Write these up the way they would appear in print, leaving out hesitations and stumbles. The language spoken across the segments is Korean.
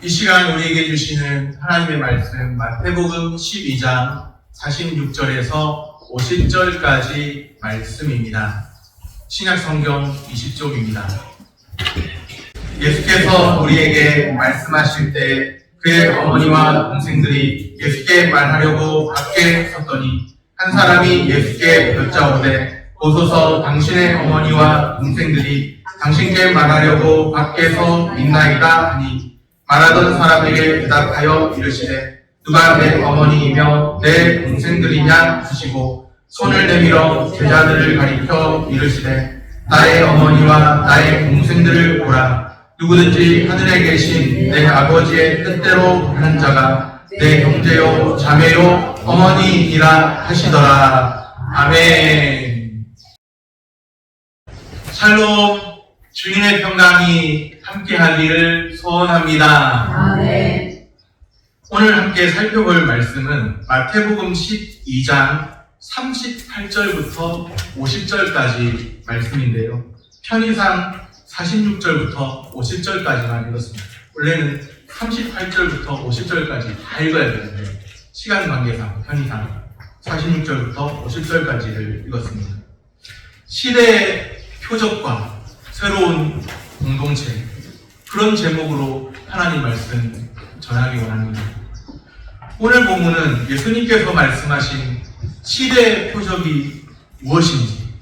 이 시간 우리에게 주시는 하나님의 말씀 마태복음 12장 46절에서 50절까지 말씀입니다. 신약성경 20쪽입니다. 예수께서 우리에게 말씀하실 때 그의 어머니와 동생들이 예수께 말하려고 밖에 섰더니 한 사람이 예수께 여짜오되 보소서 당신의 어머니와 동생들이 당신께 말하려고 밖에서 있나이다 하니 말하던 사람에게 대답하여 이르시되 누가 내 어머니이며 내 동생들이냐 하시고 손을 내밀어 제자들을 가리켜 이르시되 나의 어머니와 나의 동생들을 보라. 누구든지 하늘에 계신 내 아버지의 뜻대로 하는 자가 내 형제요 자매요 어머니이라 하시더라. 아멘. 샬롬. 주님의 평강이 함께하기를 소원합니다. 아멘. 오늘 함께 살펴볼 말씀은 마태복음 12장 38절부터 50절까지 말씀인데요. 편의상 46절부터 50절까지만 읽었습니다. 원래는 38절부터 50절까지 다 읽어야 되는데 시간 관계상 편의상 46절부터 50절까지를 읽었습니다. 시대의 표적과 새로운 공동체, 그런 제목으로 하나님 말씀 전하기 원합니다. 오늘 본문은 예수님께서 말씀하신 시대의 표적이 무엇인지,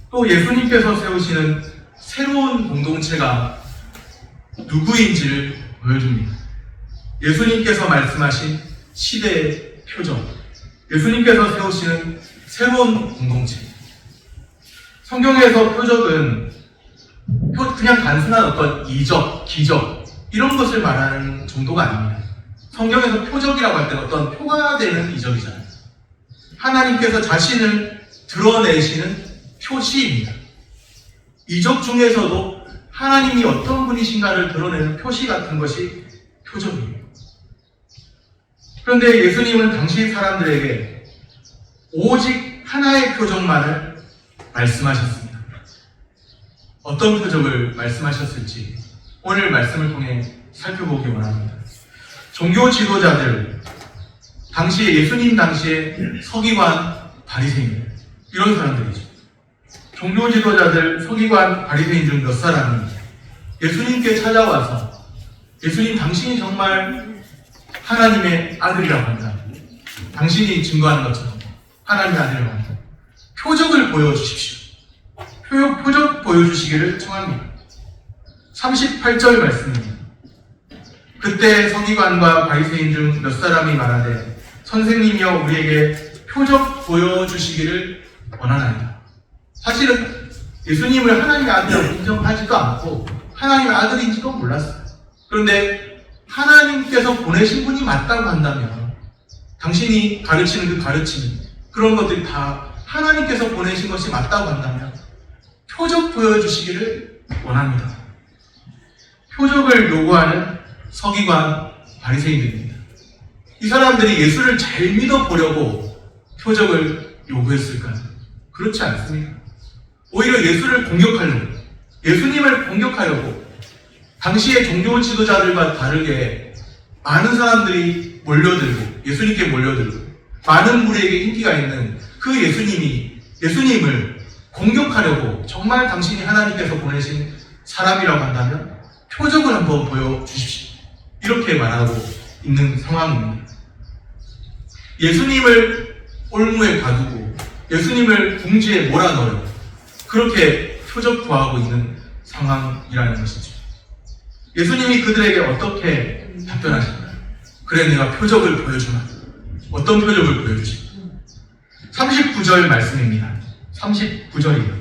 또 예수님께서 세우시는 새로운 공동체가 누구인지를 보여줍니다. 예수님께서 말씀하신 시대의 표적, 예수님께서 세우시는 새로운 공동체. 성경에서 표적은 그냥 단순한 어떤 이적, 기적 이런 것을 말하는 정도가 아닙니다. 성경에서 표적이라고 할 때는 어떤 표가 되는 이적이잖아요. 하나님께서 자신을 드러내시는 표시입니다. 이적 중에서도 하나님이 어떤 분이신가를 드러내는 표시 같은 것이 표적입니다. 그런데 예수님은 당시 사람들에게 오직 하나의 표적만을 말씀하셨습니다. 어떤 표적을 말씀하셨을지 오늘 말씀을 통해 살펴보기 원합니다. 종교 지도자들, 당시에 예수님 당시에 서기관, 바리새인 이런 사람들이죠. 종교 지도자들, 서기관, 바리새인 중 몇 사람이 예수님께 찾아와서 예수님 당신이 정말 하나님의 아들이라고 한다. 당신이 증거하는 것처럼 하나님의 아들이라고 한다. 표적을 보여주십시오. 표적 보여주시기를 청합니다. 38절 말씀입니다. 그때 서기관과 바리새인 중 몇 사람이 말하되 선생님이여 우리에게 표적 보여주시기를 원하나이다. 사실은 예수님을 하나님의 아들이라고 인정하지도 않고 하나님의 아들인지도 몰랐어요. 그런데 하나님께서 보내신 분이 맞다고 한다면 당신이 가르치는 그 가르침 그런 것들이 다 하나님께서 보내신 것이 맞다고 한다면 표적 보여주시기를 원합니다. 표적을 요구하는 서기관, 바리새인들입니다. 이 사람들이 예수를 잘 믿어보려고 표적을 요구했을까요? 그렇지 않습니다. 오히려 예수를 공격하려고, 예수님을 공격하려고 당시의 종교 지도자들과 다르게 많은 사람들이 몰려들고 예수님께 몰려들고 많은 무리에게 인기가 있는 그 예수님을 공격하려고 정말 당신이 하나님께서 보내신 사람이라고 한다면 표적을 한번 보여주십시오. 이렇게 말하고 있는 상황입니다. 예수님을 올무에 가두고 예수님을 궁지에 몰아넣으려 그렇게 표적 구하고 있는 상황이라는 것이죠. 예수님이 그들에게 어떻게 답변하실까요? 그래 내가 표적을 보여주마. 어떤 표적을 보여주실까요? 39절 말씀입니다. 39절입니다.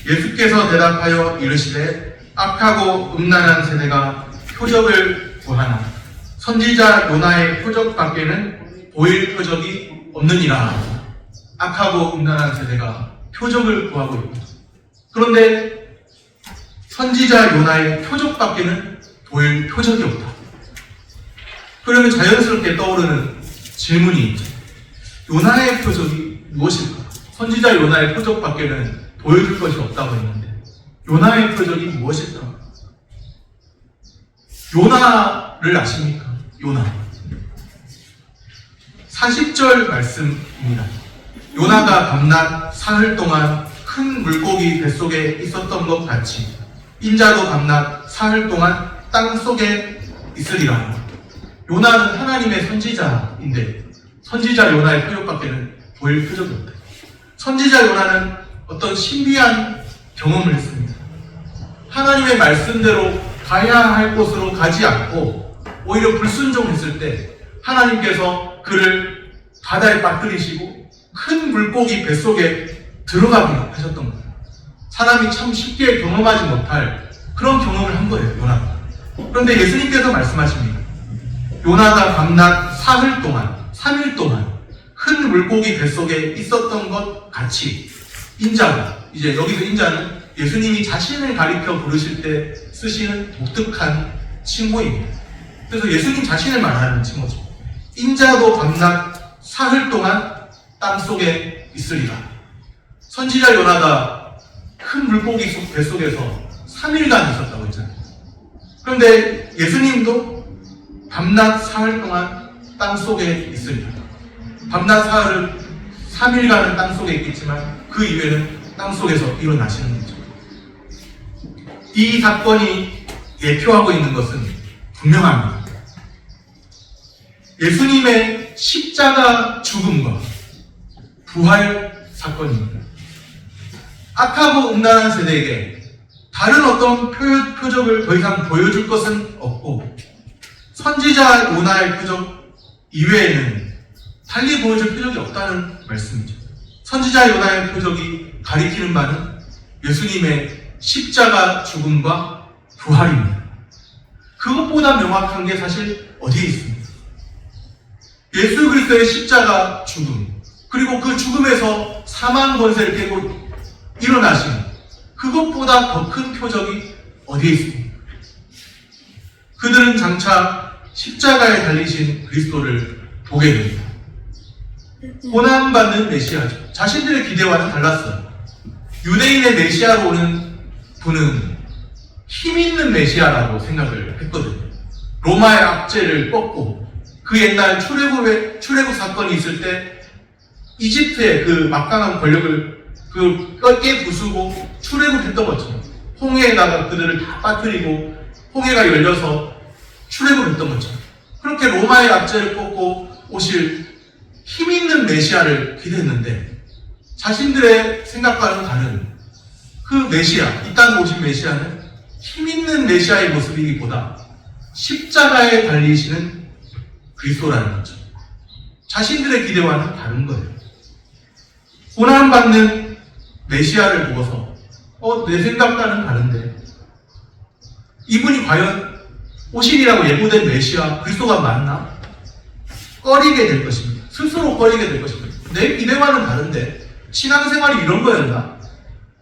예수께서 대답하여 이르시되 악하고 음란한 세대가 표적을 구하나 선지자 요나의 표적 밖에는 보일 표적이 없느니라. 악하고 음란한 세대가 표적을 구하고 있다. 그런데 선지자 요나의 표적 밖에는 보일 표적이 없다. 그러면 자연스럽게 떠오르는 질문이 있죠. 요나의 표적이 무엇일까? 선지자 요나의 표적 밖에는 보여줄 것이 없다고 했는데 요나의 표적이 무엇일까? 요나 요나를 아십니까? 요나. 40절 말씀입니다. 요나가 밤낮 사흘 동안 큰 물고기 뱃속에 있었던 것 같이 인자도 밤낮 사흘 동안 땅속에 있으리라. 요나는 하나님의 선지자인데 선지자 요나의 표적밖에는 보일 표적이 없다. 선지자 요나는 어떤 신비한 경험을 했습니다. 하나님의 말씀대로 가야 할 곳으로 가지 않고 오히려 불순종했을 때 하나님께서 그를 바다에 빠뜨리시고 큰 물고기 뱃속에 들어가게 하셨던 거예요. 사람이 참 쉽게 경험하지 못할 그런 경험을 한 거예요, 요나가. 그런데 예수님께서 말씀하십니다. 요나가 밤낮 사흘 동안, 3일 동안 큰 물고기 뱃속에 있었던 것 같이 인자가, 이제 여기서 인자는 예수님이 자신을 가리켜 부르실 때 쓰시는 독특한 칭호입니다. 그래서 예수님 자신을 말하는 칭호죠. 인자도 밤낮 사흘 동안 땅속에 있으리라. 선지자 요나가 큰 물고기 뱃속에서 3일간 있었다고 했잖아요. 그런데 예수님도 밤낮 사흘 동안 땅속에 있으리라. 밤낮 사흘을 3일간은 땅속에 있겠지만 그 이외에는 땅속에서 일어나시는 거죠. 이 사건이 예표하고 있는 것은 분명합니다. 예수님의 십자가 죽음과 부활 사건입니다. 악하고 음란한 세대에게 다른 어떤 표적을 더 이상 보여줄 것은 없고 선지자 요나의 표적 이외에는 달리 보여줄 표적이 없다는 말씀이죠. 선지자 요나의 표적이 가리키는 바는 예수님의 십자가 죽음과 부활입니다. 그것보다 명확한 게 사실 어디에 있습니까? 예수 그리스도의 십자가 죽음, 그리고 그 죽음에서 사망 권세를 깨고 일어나신 그것보다 더 큰 표적이 어디에 있습니까? 그들은 장차 십자가에 달리신 그리스도를 보게 됩니다. 고난받는 메시아죠. 자신들의 기대와는 달랐어요. 유대인의 메시아로 오는 분은 힘있는 메시아라고 생각을 했거든요. 로마의 압제를 꺾고 그 옛날 출애굽 사건이 있을 때 이집트의 그 막강한 권력을 깨부수고 출애굽했던 것처럼 홍해에다가 그들을 다 빠뜨리고 홍해가 열려서 출애굽했던 것처럼 그렇게 로마의 압제를 꺾고 오실 힘있는 메시아를 기대했는데 자신들의 생각과는 다른 그 메시아, 이 땅에 오신 메시아는 힘있는 메시아의 모습이기보다 십자가에 달리시는 그리스도라는 거죠. 자신들의 기대와는 다른 거예요. 고난받는 메시아를 보고서 내 생각과는 다른데 이분이 과연 오신이라고 예고된 메시아 그리스도가 맞나? 꺼리게 될 것입니다. 스스로 꺼리게 될 것입니다. 내 기대와는 다른데 신앙생활이 이런 거였나?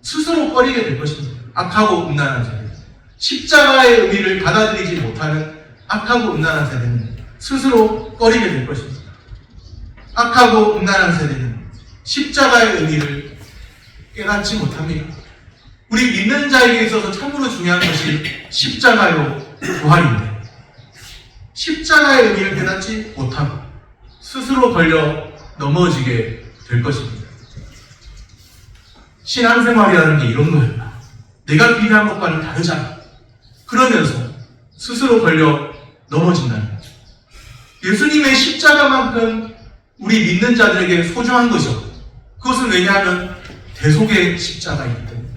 스스로 꺼리게 될 것입니다. 악하고 음란한 세대. 십자가의 의미를 받아들이지 못하는 악하고 음란한 세대는 스스로 꺼리게 될 것입니다. 악하고 음란한 세대는 십자가의 의미를 깨닫지 못합니다. 우리 믿는 자에게 있어서 참으로 중요한 것이 십자가요 부활인데 십자가의 의미를 깨닫지 못하고 스스로 걸려 넘어지게 될 것입니다. 신앙생활이라는 게 이런 거였나? 내가 기대한 것과는 다르잖아. 그러면서 스스로 걸려 넘어진다는 거죠. 예수님의 십자가만큼 우리 믿는 자들에게 소중한 거죠. 그것은 왜냐하면 대속의 십자가이기 때문에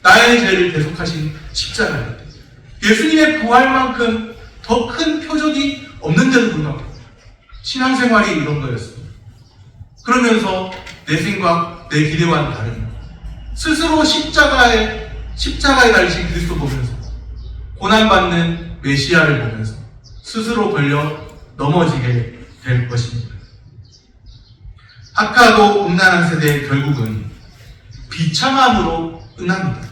나의 죄를 대속하신 십자가이기 때문에 예수님의 부활만큼 더 큰 표적이 없는데도 불구하고 신앙생활이 이런 거였습니다. 그러면서 내 생각, 내 기대와는 다릅니다. 스스로 십자가에 달리신 그리스도 보면서 고난받는 메시아를 보면서 스스로 걸려 넘어지게 될 것입니다. 악하고 음란한 세대의 결국은 비참함으로 끝납니다.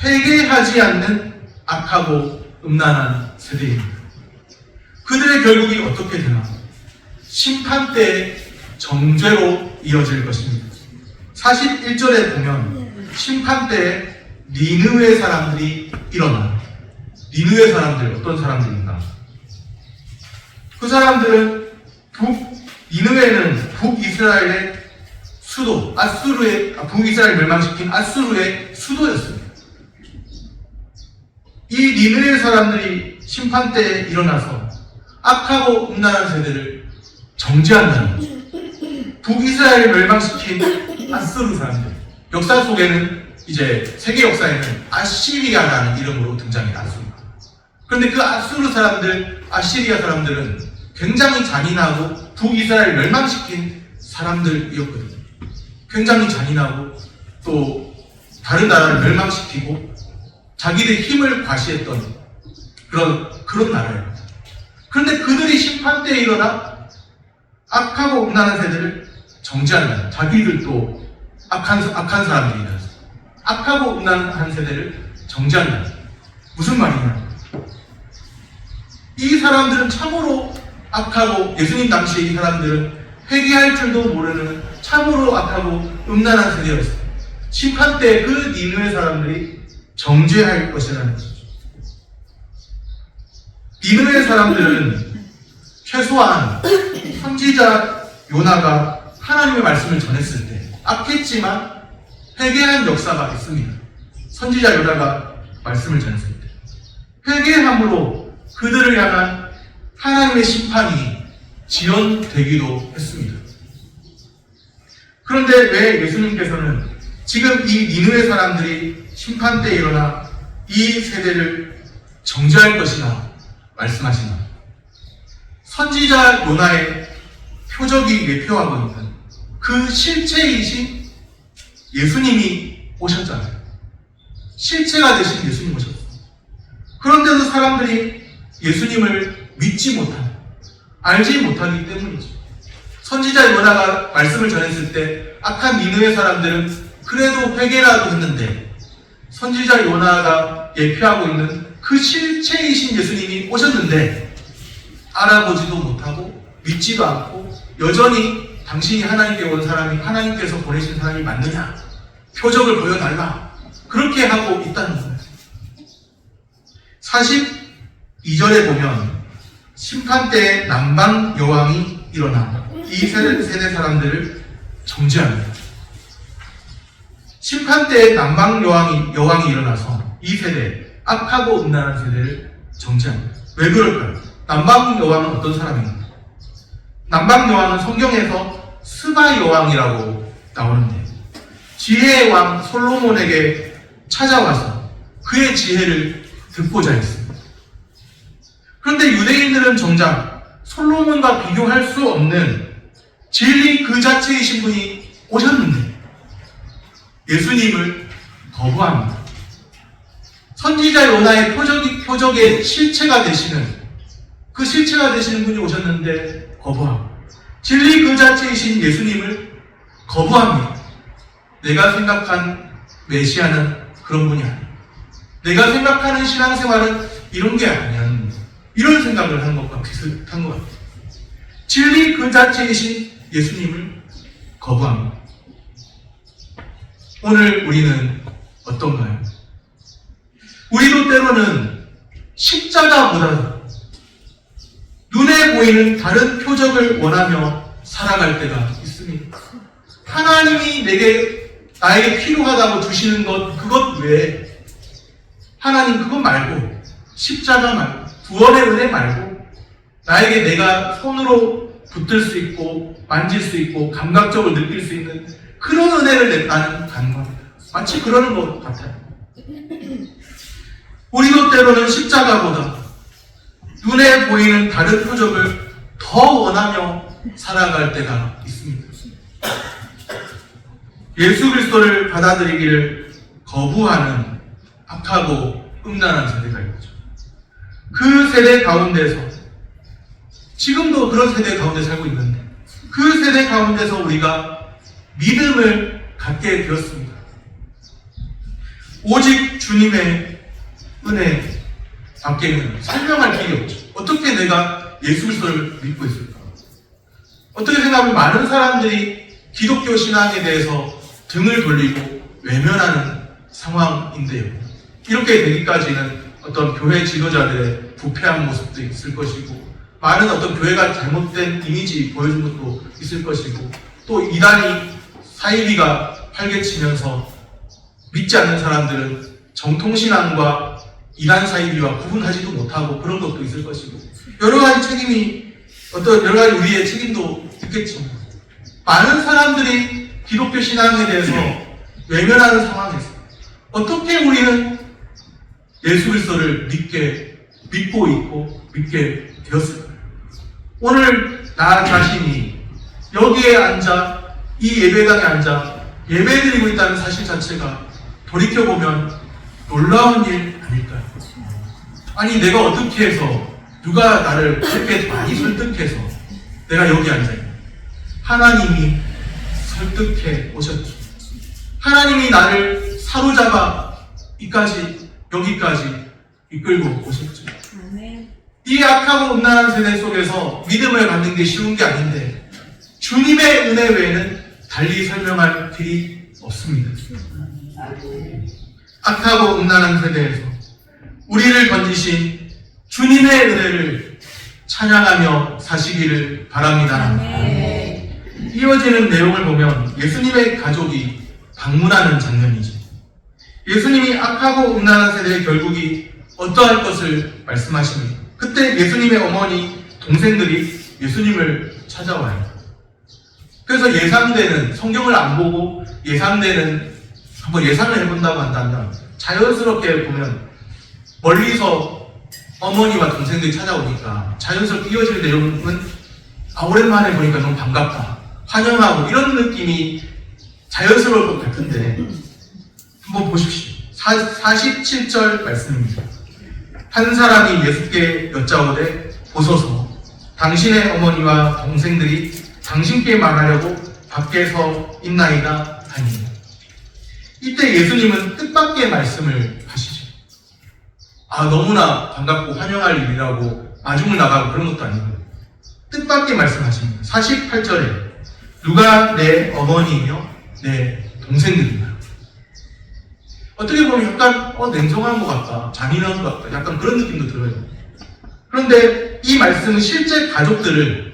회개하지 않는 악하고 음란한 세대입니다. 그들의 결국이 어떻게 되나? 심판 때의 정죄로 이어질 것입니다. 41절에 보면 심판 때에 니느웨 사람들이 일어나 니느웨 사람들 어떤 사람들인가? 그 사람들은 니느웨는 북이스라엘의 수도, 북이스라엘 멸망시킨 아수르의 수도였습니다. 이 니느웨 사람들이 심판 때에 일어나서 악하고 음란한 세대를 정죄한다는 거죠. 북이스라엘을 멸망시킨 아수르 사람들. 역사 속에는 이제 세계 역사에는 아시리아라는 이름으로 등장해 아수르. 그런데 그 아수르 사람들, 아시리아 사람들은 굉장히 잔인하고 북이스라엘을 멸망시킨 사람들이었거든요. 굉장히 잔인하고 또 다른 나라를 멸망시키고 자기들의 힘을 과시했던 그런 나라예요. 그런데 그들이 심판 때에 일어나 악하고 음란한 세대를 정죄한다. 자기들도 악한 사람들이라서 악하고 음란한 세대를 정죄한다. 무슨 말이냐? 이 사람들은 참으로 악하고 예수님 당시에 이 사람들은 회개할 줄도 모르는 참으로 악하고 음란한 세대였어요. 심판 때 그 니느웨 사람들이 정죄할 것이라는 것이죠. 니느웨 사람들은 최소한 선지자 요나가 하나님의 말씀을 전했을 때 악했지만 회개한 역사가 있습니다. 선지자 요나가 말씀을 전했을 때 회개함으로 그들을 향한 하나님의 심판이 지연되기도 했습니다. 그런데 왜 예수님께서는 지금 이 니느웨 사람들이 심판 때에 일어나 이 세대를 정죄할 것이나 말씀하시나? 선지자 요나의 표적이 예표하고 있는 그 실체이신 예수님이 오셨잖아요. 실체가 되신 예수님 오셨어요. 그런데도 사람들이 예수님을 믿지 못하는, 알지 못하기 때문이죠. 선지자 요나가 말씀을 전했을 때 악한 니느웨 사람들은 그래도 회개라도 했는데 선지자 요나가 예표하고 있는 그 실체이신 예수님이 오셨는데 알아보지도 못하고 믿지도 않고 여전히 당신이 하나님께 온 사람이 하나님께서 보내신 사람이 맞느냐? 표적을 보여달라. 그렇게 하고 있다는 거예요. 42절에 보면 심판 때에 남방 여왕이 일어나 이 세대 사람들을 정죄합니다. 심판 때에 남방 여왕이 일어나서 이 세대, 악하고 음란한 세대를 정죄합니다. 왜 그럴까요? 남방 여왕은 어떤 사람입니까? 남방 여왕은 성경에서 스바 여왕이라고 나오는데 지혜의 왕 솔로몬에게 찾아와서 그의 지혜를 듣고자 했습니다. 그런데 유대인들은 정작 솔로몬과 비교할 수 없는 진리 그 자체이신 분이 오셨는데 예수님을 거부합니다. 선지자 요나의 표적의 실체가 되시는 그 실체가 되시는 분이 오셨는데 거부하고 진리 그 자체이신 예수님을 거부합니다. 내가 생각한 메시아는 그런 분이 아니야. 내가 생각하는 신앙생활은 이런 게 아니야. 이런 생각을 한 것과 비슷한 것 같아요. 진리 그 자체이신 예수님을 거부합니다. 오늘 우리는 어떤가요? 우리도 때로는 십자가보다 눈에 보이는 다른 표적을 원하며 살아갈 때가 있습니다. 하나님이 나에게 필요하다고 주시는 그것 외에 하나님 그것 말고 십자가 말고 구원의 은혜 말고 나에게 내가 손으로 붙들 수 있고 만질 수 있고 감각적으로 느낄 수 있는 그런 은혜를 나는 간구합니다. 마치 그러는 것 같아요. 우리도 때로는 십자가보다 눈에 보이는 다른 표적을 더 원하며 살아갈 때가 있습니다. 예수 그리스도를 받아들이기를 거부하는 악하고 음란한 세대가 있죠. 그 세대 가운데서 지금도 그런 세대 가운데 살고 있는데 그 세대 가운데서 우리가 믿음을 갖게 되었습니다. 오직 주님의 은혜 밖에는 설명할 길이 없죠. 어떻게 내가 예수 그리스도를 믿고 있을까? 어떻게 생각하면 많은 사람들이 기독교 신앙에 대해서 등을 돌리고 외면하는 상황인데요. 이렇게 되기까지는 어떤 교회 지도자들의 부패한 모습도 있을 것이고, 많은 어떤 교회가 잘못된 이미지 보여준 것도 있을 것이고, 또 이단이 사이비가 활개치면서 믿지 않는 사람들은 정통신앙과 이단 사이비와 구분하지도 못하고 그런 것도 있을 것이고, 여러 가지 책임이, 어떤 여러 가지 우리의 책임도 있겠지만, 많은 사람들이 기독교 신앙에 대해서 외면하는 상황에서 어떻게 우리는 예수 그리스도를 믿고 있고 믿게 되었을까요? 오늘 나 자신이 여기에 앉아, 이 예배당에 앉아 예배드리고 있다는 사실 자체가 돌이켜보면 놀라운 일 아닐까요? 아니, 내가 어떻게 해서, 누가 나를 그렇게 많이 설득해서 내가 여기 앉아있나? 하나님이 설득해 오셨죠. 하나님이 나를 사로잡아 여기까지 이끌고 오셨죠. 이 악하고 음란한 세대 속에서 믿음을 갖는 게 쉬운 게 아닌데, 주님의 은혜 외에는 달리 설명할 길이 없습니다. 악하고 음란한 세대에서 우리를 건지신 주님의 은혜를 찬양하며 사시기를 바랍니다. 이어지는 내용을 보면 예수님의 가족이 방문하는 장면이죠. 예수님이 악하고 음란한 세대의 결국이 어떠할 것을 말씀하십니다. 그때 예수님의 어머니, 동생들이 예수님을 찾아와요. 그래서 예상되는, 성경을 안 보고 예상되는, 한번 예상을 해본다고 한다면, 자연스럽게 보면 멀리서 어머니와 동생들이 찾아오니까 자연스럽게 이어질 내용은 오랜만에 보니까 너무 반갑다, 환영하고, 이런 느낌이 자연스러울 것 같은데, 한번 보십시오. 47절 말씀입니다. 한 사람이 예수께 여짜오되 보소서, 당신의 어머니와 동생들이 당신께 말하려고 밖에서 있나이다 하니. 이때 예수님은 뜻밖의 말씀을 하시죠. 너무나 반갑고 환영할 일이라고 마중을 나가고 그런 것도 아니고 뜻밖의 말씀하십니다. 48절에 누가 내 어머니이며 내 동생들이냐. 어떻게 보면 약간 냉정한 것 같다, 잔인한 것 같다, 약간 그런 느낌도 들어요. 그런데 이 말씀은 실제 가족들을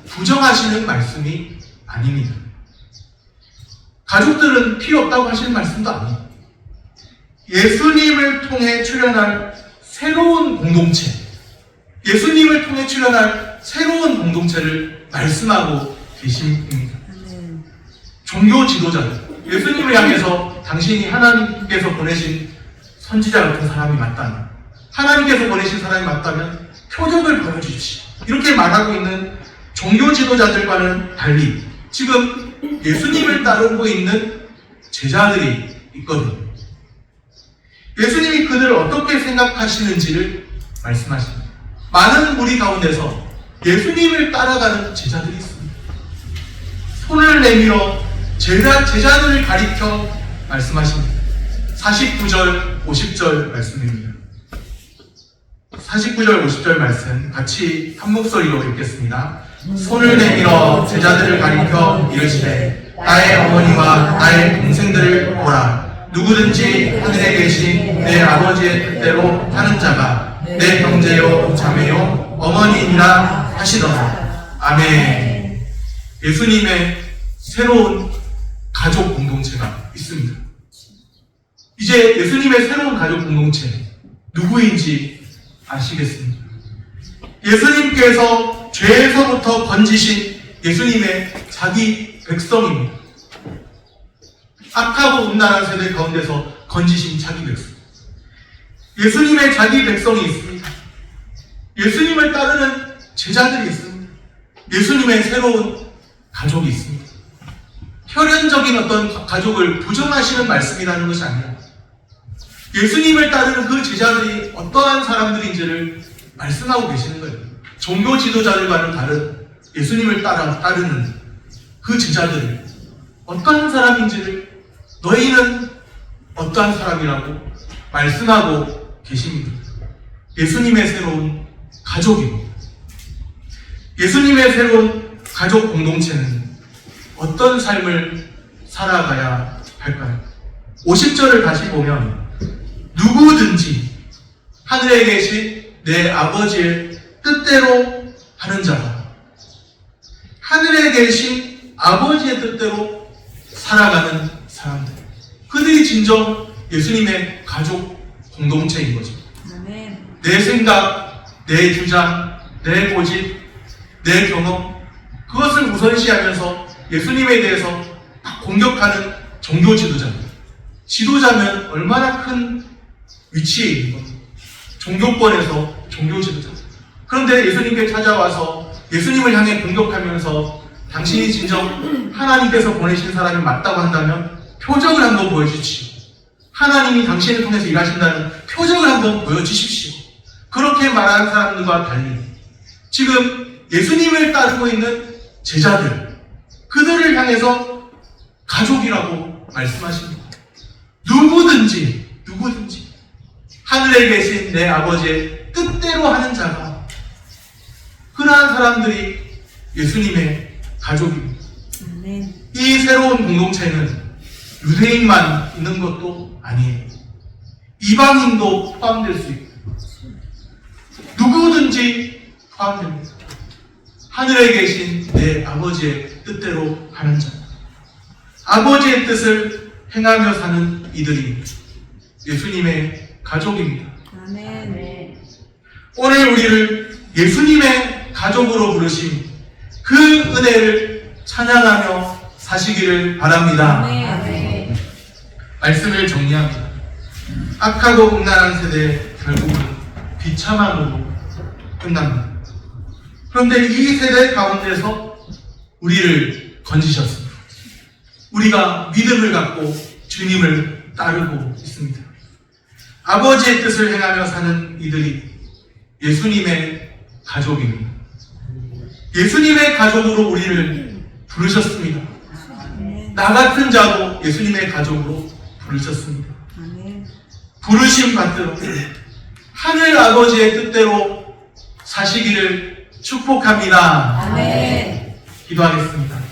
부정하시는 말씀이 아닙니다. 가족들은 필요 없다고 하시는 말씀도 아니에요. 예수님을 통해 출현할 새로운 공동체, 예수님을 통해 출현할 새로운 공동체를 말씀하고 계십니다. 종교 지도자들, 예수님을 향해서 당신이 하나님께서 보내신 선지자 같은 사람이 맞다면, 하나님께서 보내신 사람이 맞다면 표적을 보여주십시오, 이렇게 말하고 있는 종교 지도자들과는 달리 지금 예수님을 따르고 있는 제자들이 있거든요. 예수님이 그들을 어떻게 생각하시는지를 말씀하십니다. 많은 무리 가운데서 예수님을 따라가는 제자들이 있습니다. 손을 내밀어 제자들을 가리켜 말씀하십니다. 49절, 50절 말씀입니다. 49절, 50절 말씀 같이 한 목소리로 읽겠습니다. 손을 내밀어 제자들을 가리켜 이르시되 나의 어머니와 나의 동생들을 보라. 누구든지 하늘에 계신 내 아버지의 뜻대로 하는 자가 내 형제요 자매요 어머니이라 하시더라. 아멘. 예수님의 새로운 가족 공동체가 있습니다. 이제 예수님의 새로운 가족 공동체 누구인지 아시겠습니까? 예수님께서 죄에서부터 건지신 예수님의 자기 백성입니다. 악하고 음란한 세대 가운데서 건지신 자기 백성. 예수님의 자기 백성이 있습니다. 예수님을 따르는 제자들이 있습니다. 예수님의 새로운 가족이 있습니다. 혈연적인 어떤 가족을 부정하시는 말씀이라는 것이 아니라 예수님을 따르는 그 제자들이 어떠한 사람들인지를 말씀하고 계시는 거예요. 종교 지도자들과는 다른 예수님을 따르는 그 제자들을 어떠한 사람인지를 너희는 어떠한 사람이라고 말씀하고 계십니다. 예수님의 새로운 가족입니다. 예수님의 새로운 가족 공동체는 어떤 삶을 살아가야 할까요? 50절을 다시 보면 누구든지 하늘에 계신 내 아버지의 뜻대로 하는 자라. 하늘에 계신 아버지의 뜻대로 살아가는 사람들. 그들이 진정 예수님의 가족 공동체인 거죠. 아멘. 내 생각, 내 주장, 내 고집, 내 경험, 그것을 우선시하면서 예수님에 대해서 막 공격하는 종교 지도자입니다. 지도자면 얼마나 큰 위치에 있는 거죠. 종교권에서 종교 지도자. 그런데 예수님께 찾아와서 예수님을 향해 공격하면서 당신이 진정 하나님께서 보내신 사람이 맞다고 한다면 표적을 한번 보여주십시오. 하나님이 당신을 통해서 일하신다는 표적을 한번 보여주십시오. 그렇게 말하는 사람들과 달리 지금 예수님을 따르고 있는 제자들, 그들을 향해서 가족이라고 말씀하십니다. 누구든지 하늘에 계신 내 아버지의 뜻대로 하는 자가, 그러한 사람들이 예수님의 가족입니다. 아멘. 이 새로운 공동체는 유대인만 있는 것도 아니에요. 이방인도 포함될 수 있고 누구든지 포함됩니다. 하늘에 계신 내 아버지의 뜻대로 하는 자, 아버지의 뜻을 행하며 사는 이들이 예수님의 가족입니다. 아멘. 오늘 우리를 예수님의 가족으로 부르신 그 은혜를 찬양하며 사시기를 바랍니다. 아멘. 말씀을 정리합니다. 악하고 음란한 세대, 결국은 비참함으로 끝납니다. 그런데 이 세대 가운데서 우리를 건지셨습니다. 우리가 믿음을 갖고 주님을 따르고 있습니다. 아버지의 뜻을 행하며 사는 이들이 예수님의 가족입니다. 예수님의 가족으로 우리를 부르셨습니다. 아멘. 나 같은 자도 예수님의 가족으로 부르셨습니다. 아멘. 부르심 받들어 하늘 아버지의 뜻대로 사시기를 축복합니다. 아멘. 기도하겠습니다.